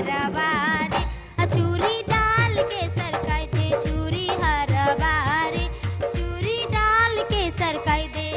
हरबारे चूड़ी डाल के सरकाई दे चूड़ी हरबारे चूड़ी डाल के सरकाई दे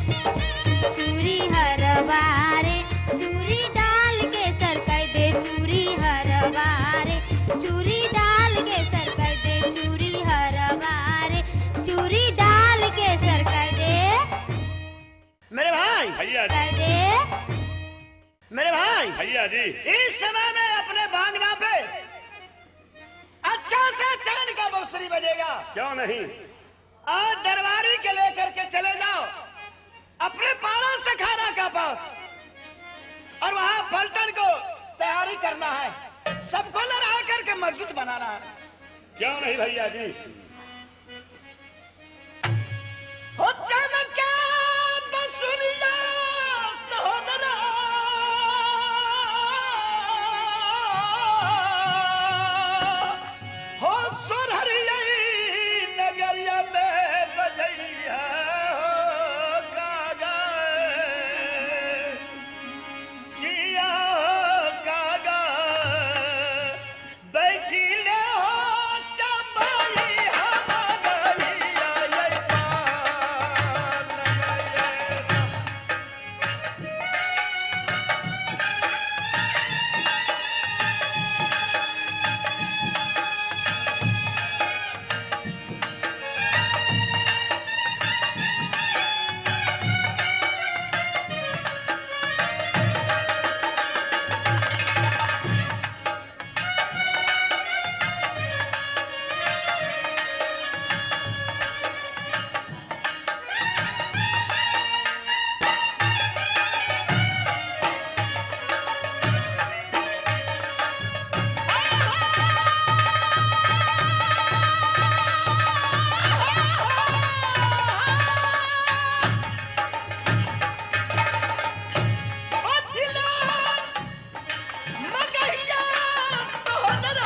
चूड़ी हरबारे चूड़ी डाल के सरकाई दे चूड़ी हरबारे चूड़ी डाल के सरकाई दे चूड़ी हरबारे चूड़ी डाल के सरकाई दे मेरे भाई भैया जी सरकाई दे मेरे भाई भैया जी इस समय में अपने बांगला पे अच्छा से चांद का बांसुरी बजेगा क्यों नहीं और दरबारी के लेकर के चले जाओ अपने पारा सखारा का पास और वहां पलटन को तैयारी करना है सबको लड़ा करके मजबूत बनाना है क्यों नहीं भैया जी हो चमका बसुरिया सहोदरा हो सुरहरिया नगरिया में बजैया हो कागा किया कागा बैठी ले हो चमाई हम गइया ये पान गइया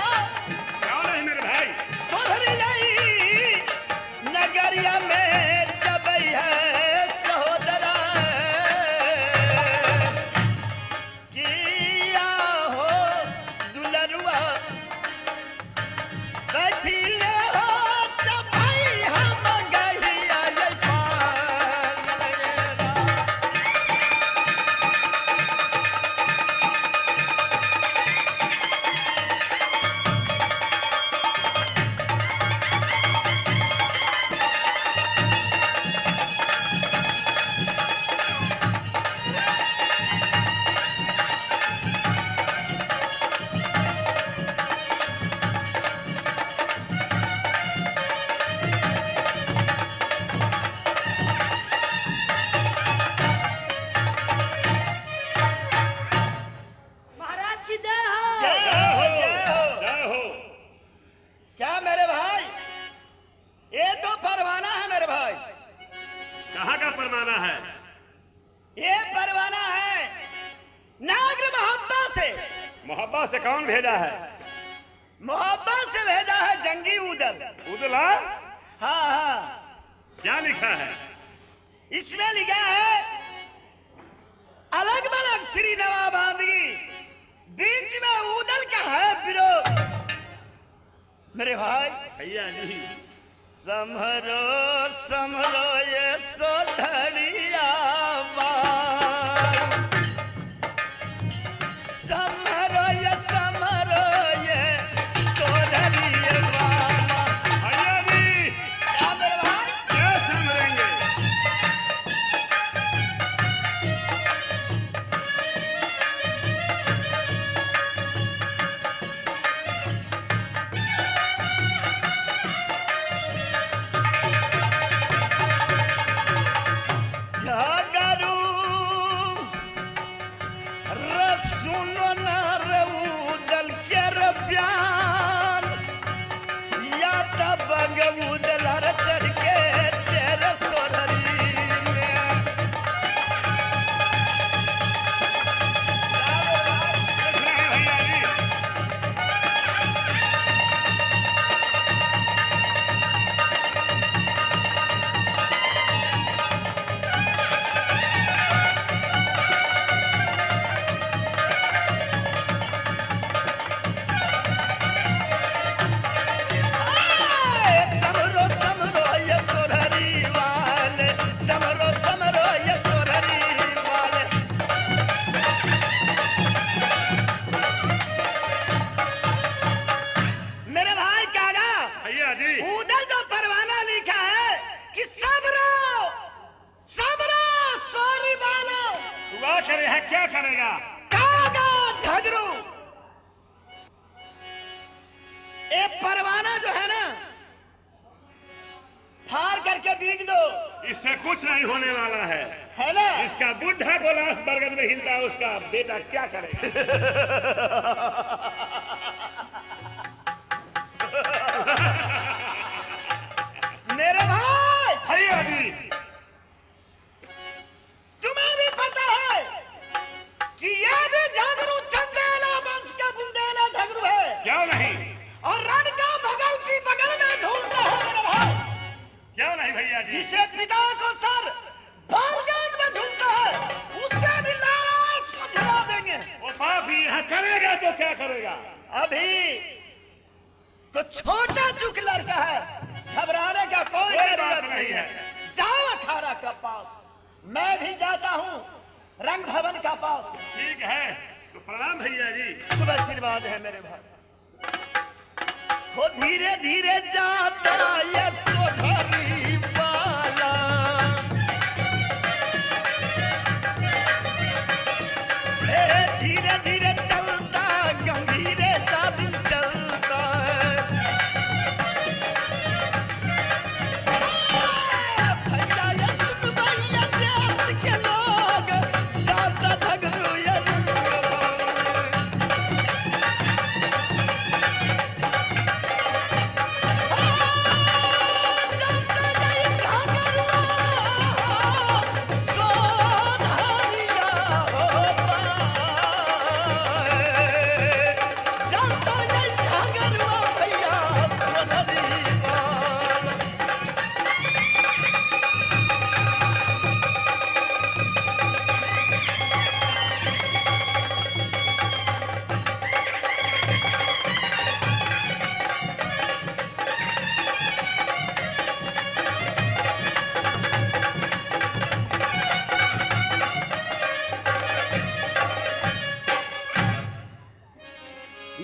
क्यों नहीं मेरे भाई नगरिया में जबई है सहोदरा किया हो दुलरुआ बैठी ले हो जबई हम गइया ये पान लगेरा महाराज की जय हो जय हो जय हो जय हो क्या मेरे भाई ये तो परवाना है मेरे भाई कहाँ का परवाना है ये परवाना है नागर मोहब्बत से मोहब्बत से कौन भेजा है मोहब्बत से भेजा है जंगी उदल उदला हाँ हाँ क्या लिखा है इसमें लिखा है अलग बलग श्री नवाबादी बीच में उदल का है विरोध मेरे भाई भैया जी समरो समरो ये सोढ़िया बाई समरो ये सोढ़िया बाबा भैया जी क्या मेरे भाई क्या समझेंगे करेगा? कागा झगड़ू, ये परवाना जो है ना, फाड़ करके बीग दो। इससे कुछ नहीं होने वाला है ना? इसका बुढ़ा गोलास बरगद में हिलता है, उसका बेटा क्या करेगा? मेरे भाई, भैया जी, तुम्हें भी पता है कि ये भी झगड़ू चंदेला वंश का बुंदेला झगड़ू है। क्यों नहीं? और रण का भगवती बगल में ढूंढता है मेरे भाई। क्यों नहीं भैया जी? जिसे पिता को सर बारगेट में ढूंढता है, उससे भी लाश को ढुला देंगे। वो बाप ही यहाँ करेगा तो क्या करेगा? अभी तो छोटा चुक लड़का है, घबराने का कोई जरूरत नहीं है। जाओ अखाड़ा का पास, मैं भी जाता हूँ रंग भवन का पास। ठीक है, तो प्रणाम भैया जी। शुभ आशीर्वाद है मेरे भाई। हो धीरे धीरे जाता ये सोधरी वाला, धीरे धीरे चलता गंभीरे दिन चलता है। भैया ये सुन भैया देश के लोग, जाता झगड़ू ये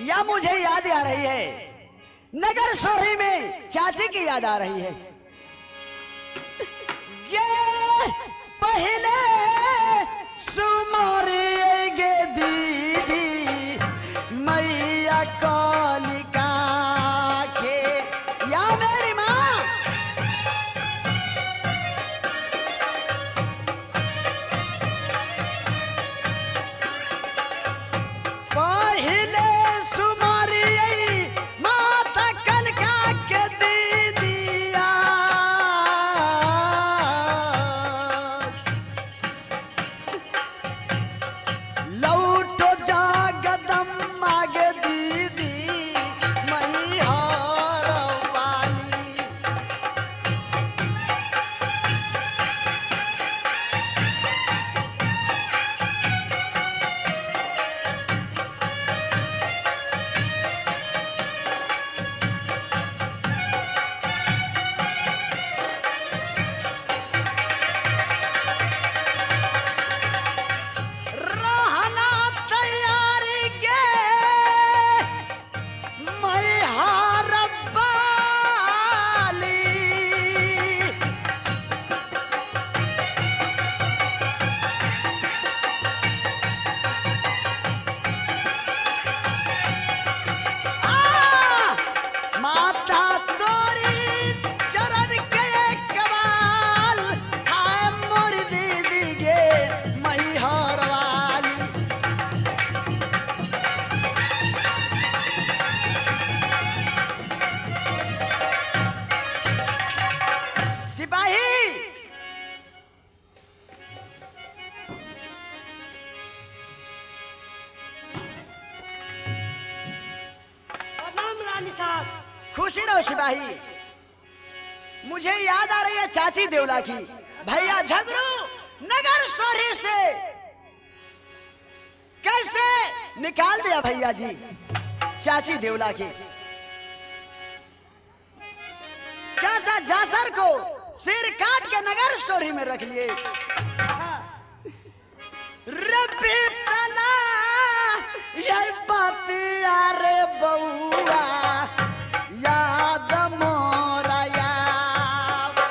या मुझे याद आ रही है, नगर सोहरी में चाची की याद आ रही है। ये पहले सुमोरी गे दीदी मैया कालिका के, या मेरी माँ पहले सुमारी माता कनका के दीदिया, लौटो जागदम मागे दीदी मैहर वाली। रहना तैयारी गे मैहर वाली, माता तोरी चरण के कमाल, हाय मोर दीदी गे मैहर वाली। सिपाही प्रणाम रानी साहब। खुशी रहो सिपाही, मुझे याद आ रही है चाची देवला की। भैया झगड़ू नगर सोहरी से कैसे निकाल दिया भैया जी चाची देवला के। चाचा जासर को सिर काट के नगर सोहरी में रख लिए। रबी तना ये बातिया रे बउआ, याद मोरा यावे।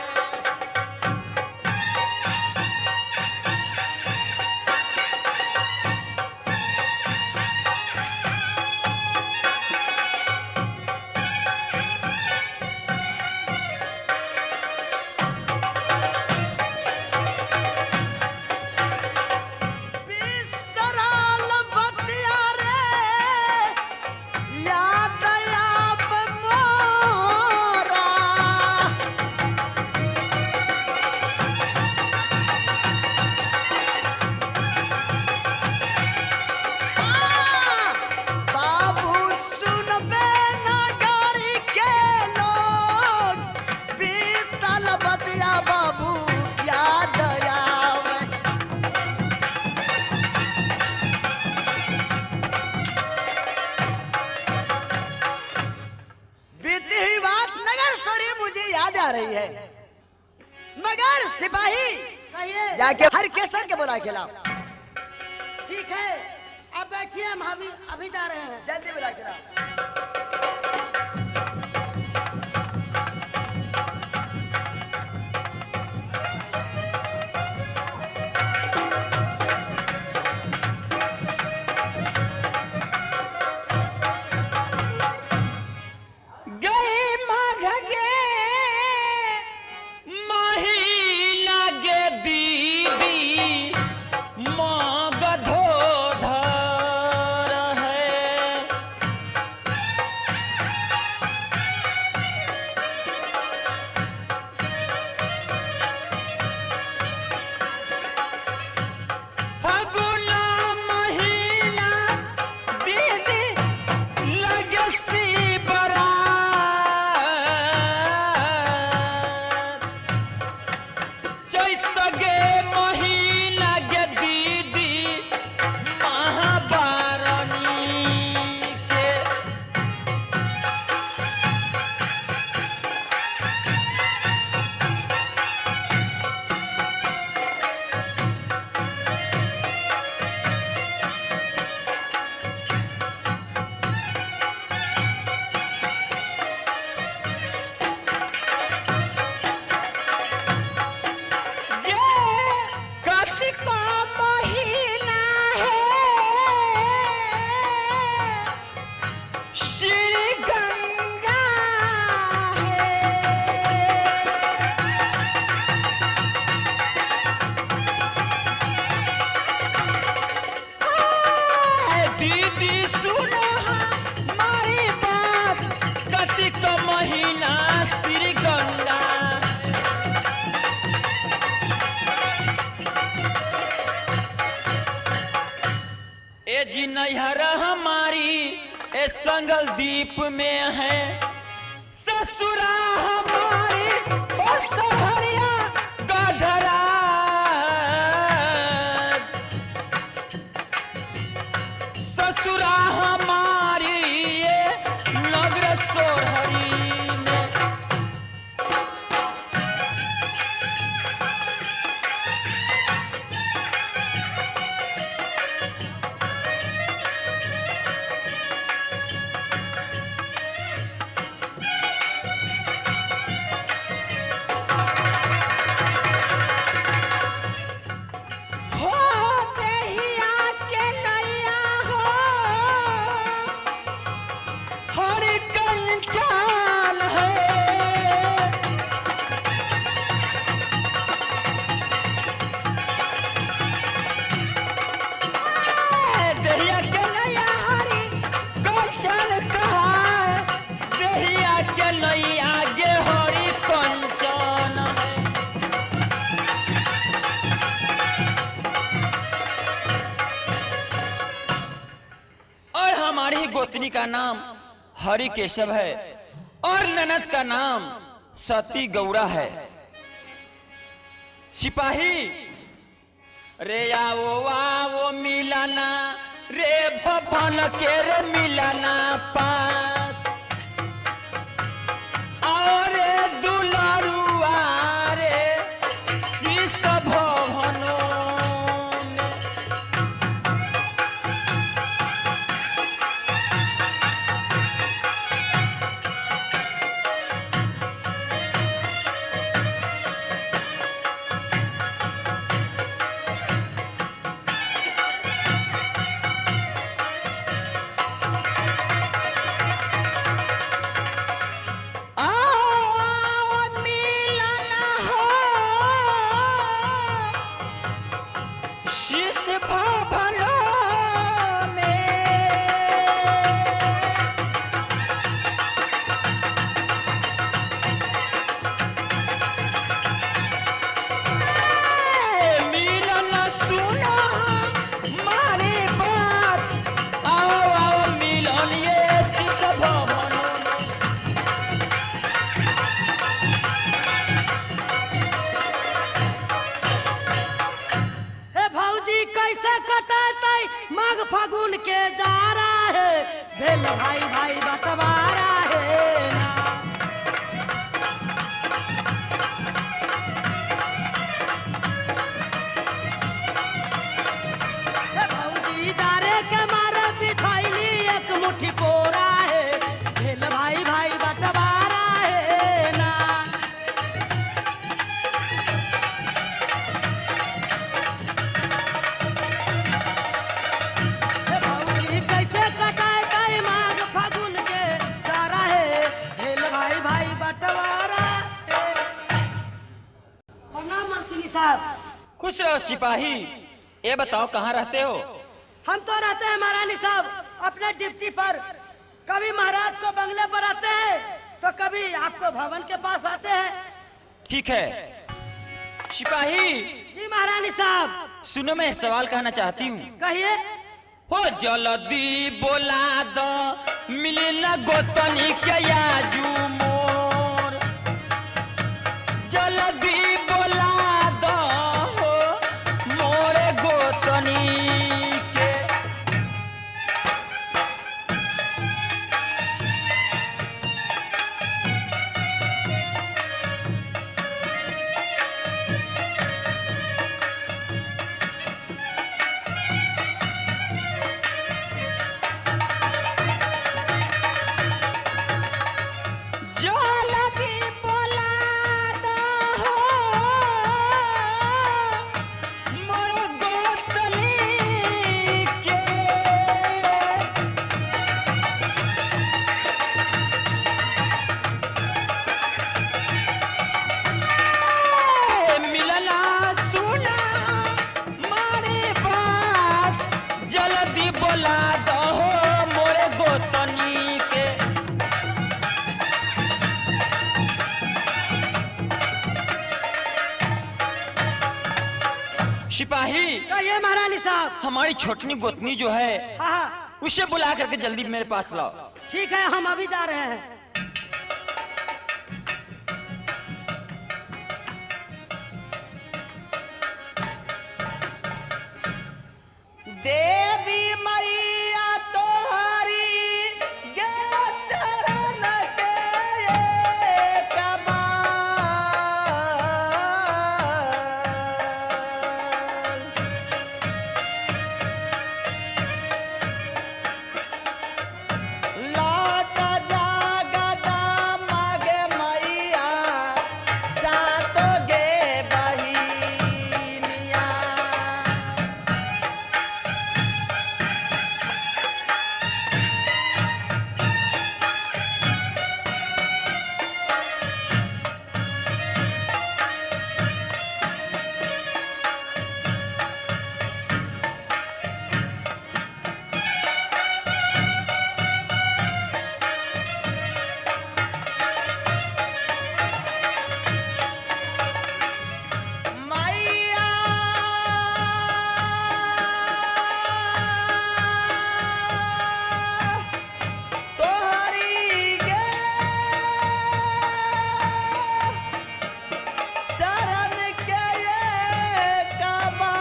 आ रही है, मगर सिपाही कहिए। जाके हर केसर के बुला के लाओ। ठीक है, अब बैठिए, हम अभी जा रहे हैं। जल्दी बुला के लाओ। जी नैहरा हमारी ए संगल दीप में है, ससुरा हमारी ओ सहरिया गढ़रा, ससुरा हमारी ये नगर सोहरी में। हमारी गोतनी का नाम हरि केशव है और ननद का नाम सती गौरा है। सिपाही रे आओ मिलाना रे भवन के रे मिलाना पास और दुलारुआ रे शीश भवनों में। फागुन के जा रहा है भेल भाई भाई बटवारा है ना। खुश रहो सिपाही। ये बताओ कहाँ रहते हो? हम तो रहते हैं महारानी साहब अपने ड्यूटी पर। कभी महाराज को बंगले पर आते हैं तो कभी आपको भवन के पास आते हैं। ठीक है सिपाही। जी महारानी साहब। सुनो, मैं सवाल कहना चाहती हूँ। कहिए। हो जल्दी बोला दो मिले न गोतनी के याजू मोर। जल्दी बोला दो मोरे गोतनी के। जल्दी बोला दो मोरे गोतनी के। मिलना सुना मारे पास। जल्दी बोला दो मोरे गोतनी के। सिपाही, कहिए महारानी साहब। हमारी छोटनी गोतनी जो है हाँ हाँ उसे बुला करके जल्दी मेरे पास लाओ। ठीक है, हम अभी जा रहे हैं। देवी मैया तोहरी गे चरण के कमाल। लौट जागदा मागे मैया सातो गे बहिनिया। मैया तोहरी गे चरण के कमाल।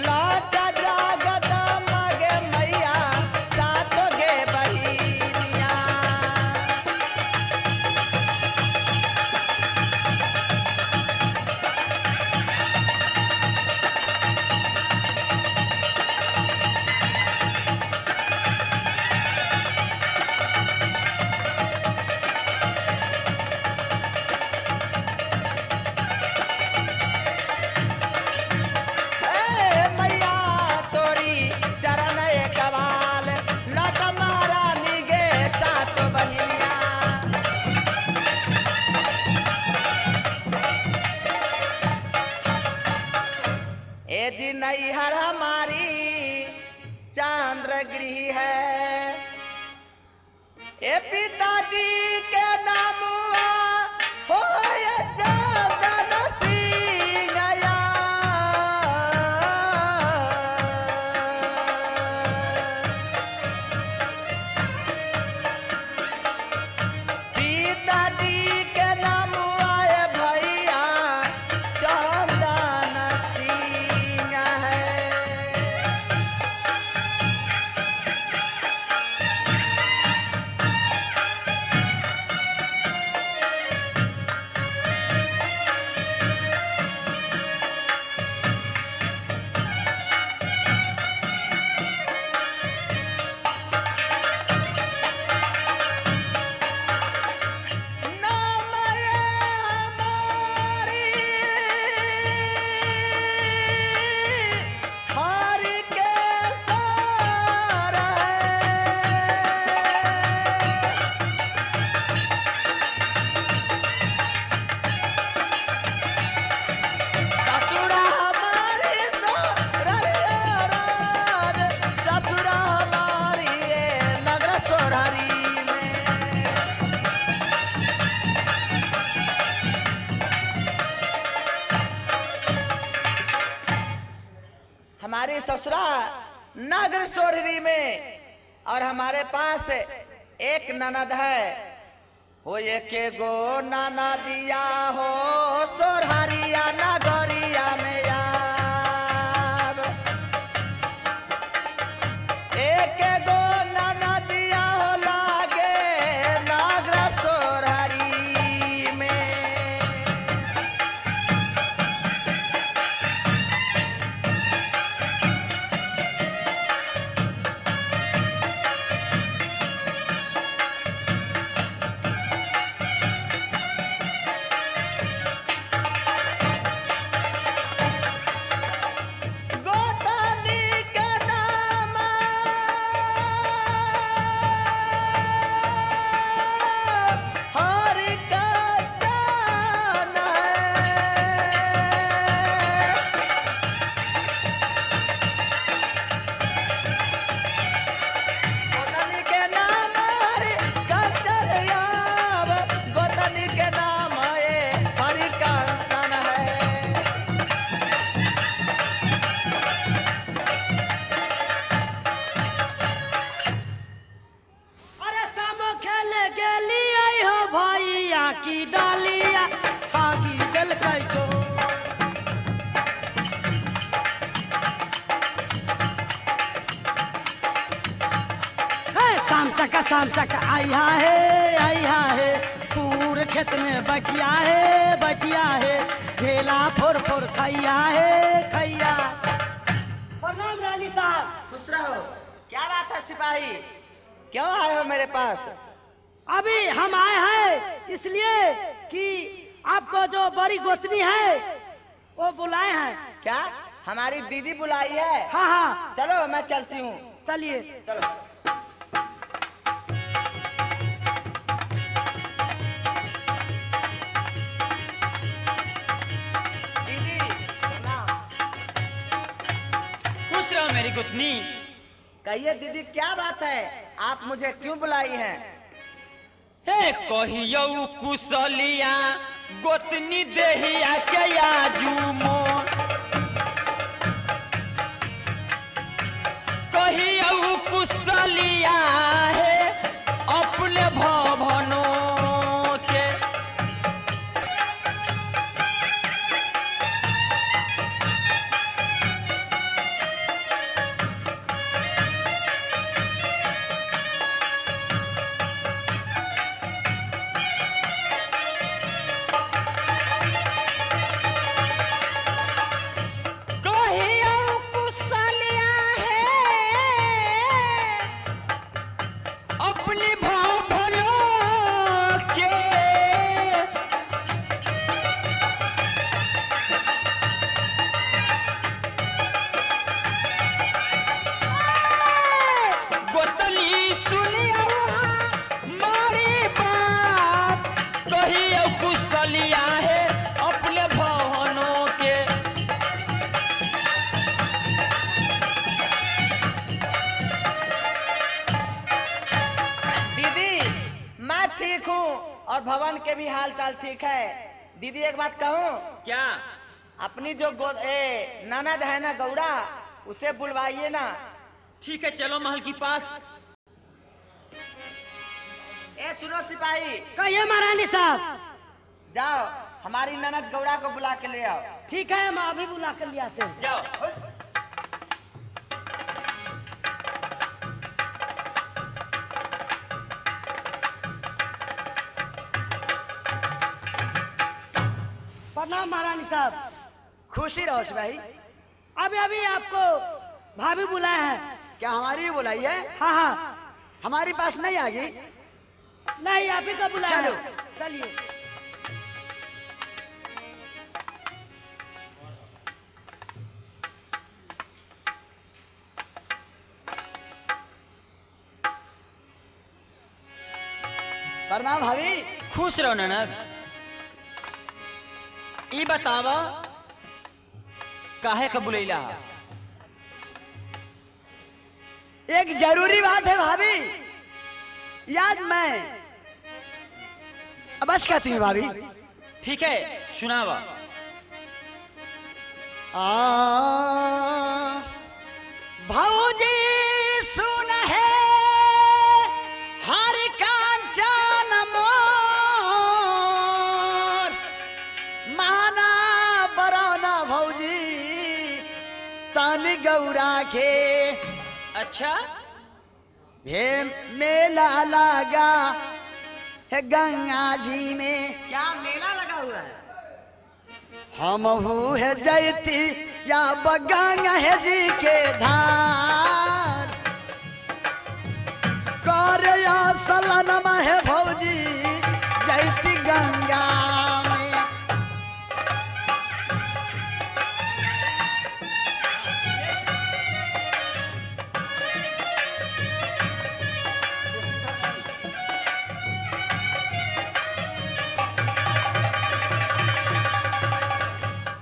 लौट जागत मगे मैया सातो गे बहिनिया। ए मैया तोरी चरण कवाल। लौट महारानी गे सातो बहिनिया। ए जी नैहर हमारी चांद्र गृह है। ए पिताजी के नाम हो ये चंदन सिंहया। पिताजी के नाम आए भैया चंदन सिंह है। हमारी ससुरा नगर सोढ़ी में, और हमारे पास एक ननद है, वो एक गो नाना दिया हो सोरहरिया नगरिया में याब। एक गो नाना दिया हो लागे नागरा सोरहरी में। गोतनी के नाम हरि का जान है। गोतनी के नाम हरि का चल याब, गोतनी के नाम ये हरि का जान है। अरे सामो खेले गेली आई हो भैया की डालिया भागी गल कैको। शाम चका आइया है पूरे खेत में बचिया है झेला फोर फोर खैया है। प्रणाम रानी साहब। खुश रहो। क्या बात है सिपाही, क्यों आए हो मेरे पास? अभी हम आए हैं इसलिए कि आपको जो बड़ी गोतनी है वो बुलाए हैं। क्या हमारी दीदी बुलाई है? हाँ हाँ चलो मैं चलती हूँ। चलिए। चलो। दीदी प्रणाम। खुश रहो मेरी गुतनी। कहिए दीदी क्या बात है, आप मुझे क्यों बुलाई हैं? हे कहियो कुशलिया गोतनी देहिया के आजुमो, कहियो कुशलिया है अपने भवनों के। कहियो कुशलिया है अपने भवनों के। गोतनी सुनिया मारी बात, कहियो कुशलिया है अपने भवनों के। दीदी मैं ठीक हूँ और भवन के भी हाल चाल ठीक है। दीदी एक बात कहूँ, क्या? अपनी जो ननद है ना गौड़ा, उसे बुलवाइए ना। ठीक है चलो महल के पास। ए सुनो सिपाही, कहिए महारानी साहब। जाओ हमारी ननद गौड़ा को बुला के ले आओ। ठीक है हम अभी बुला कर ले आते हैं। जाओ। प्रणाम महारानी साहब। खुशी रहो सिपाही। अभी अभी आपको भाभी बुलाए हैं। क्या हमारी भी बुलाई है? हाँ हाँ हमारी पास नहीं आ गई? नहीं आप ही को बुलाया चलो। है। चलिए। प्रणाम भाभी। खुश रहो ननद। ई बतावा काहे का बुलैला? एक जरूरी बात है भाभी, याद मैं बस कहती हूँ भाभी। ठीक है सुनावा। तन गौरा के। अच्छा हे मेला लगा है गंगा जी में। क्या मेला लगा हुआ है? हम है जैती या गंगा है जी के धार कर या सलनमा है भौजी जैती गंगा में।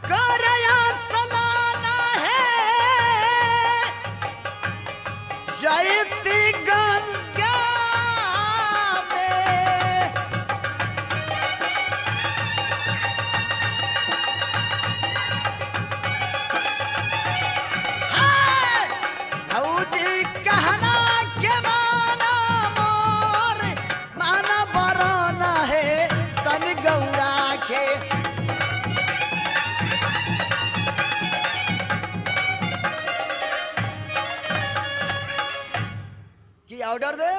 करया समाना है जयती गंगा में। हाय! भौजी कहना के माना मोर माना बराना है तन गौरा के। की ऑर्डर दे